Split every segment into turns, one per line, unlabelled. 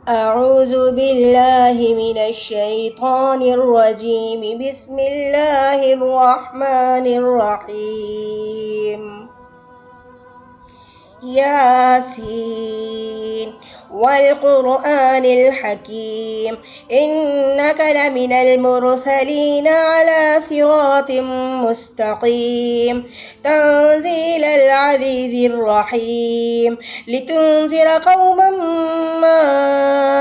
أعوذ بالله من الشيطان الرجيم. بسم الله الرحمن الرحيم. ياسين والقرآن الحكيم إنك لمن المرسلين على صراط مستقيم تنزيل العزيز الرحيم لتنذر قوما ما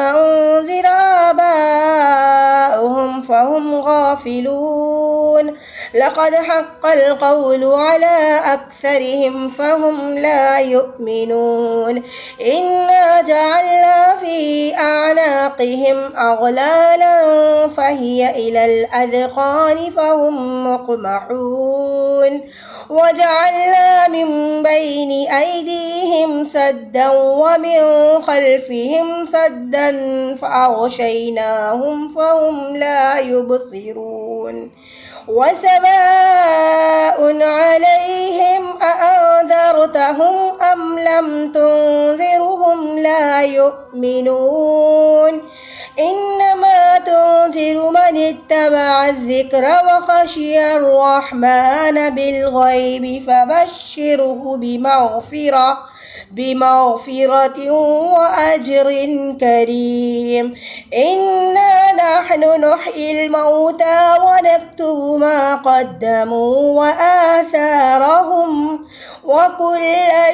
أنذر آباؤهم فهم غافلون لقد حق القول على أكثرهم فهم لا يؤمنون إنا جعلنا في أعناقهم أغلالا فهي إلى الأذقان فهم مقمحون وجعلنا من بين أيديهم سدا ومن خلفهم سدا فأغشيناهم فهم لا يبصرون وسواء عليهم أأنذرتهم أم لم تنذرهم لا يؤمنون إنما تنذر من اتبع الذكر وخشي الرحمن بالغيب فبشره بمغفرة وأجر كريم إنا نحن نحيي الموتى ونكتب ما قدموا وآثارهم وكل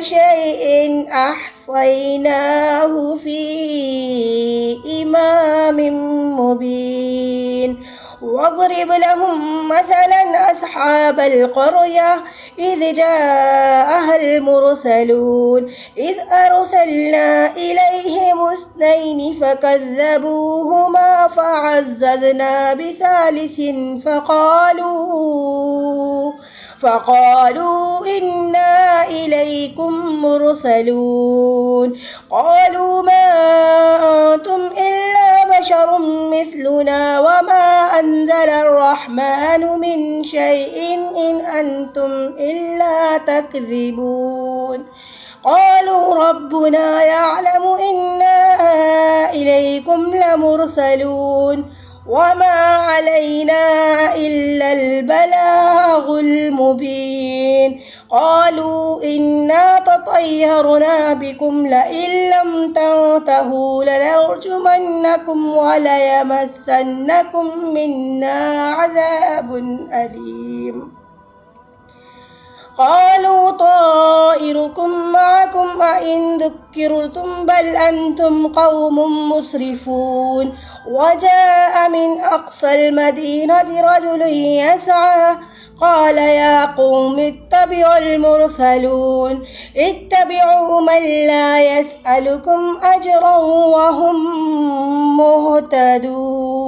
شيء أحصيناه في إمام مبين واضرب لهم مثلا أصحاب القرية إذ جاءها المرسلون إذ أرسلنا إليهم اثنين فكذبوهما فعززنا بثالث فقالوا إنا إليكم مرسلون قالوا ما أنتم إلا بشر مثلنا وما أنزل الرحمن من شيء إن أنتم إلا تكذبون قالوا ربنا يعلم إنا إليكم لمرسلون وما علينا إلا البلاغ المبين قالوا إنا تطيرنا بكم لئن لم تنتهوا لنرجمنكم وليمسنكم منا عذاب أليم قالوا طائركم معكم أئن ذكرتم بل أنتم قوم مسرفون وجاء من أقصى المدينة رجل يسعى قال يا قوم اتبعوا المرسلون اتبعوا من لا يسألكم أجرا وهم مهتدون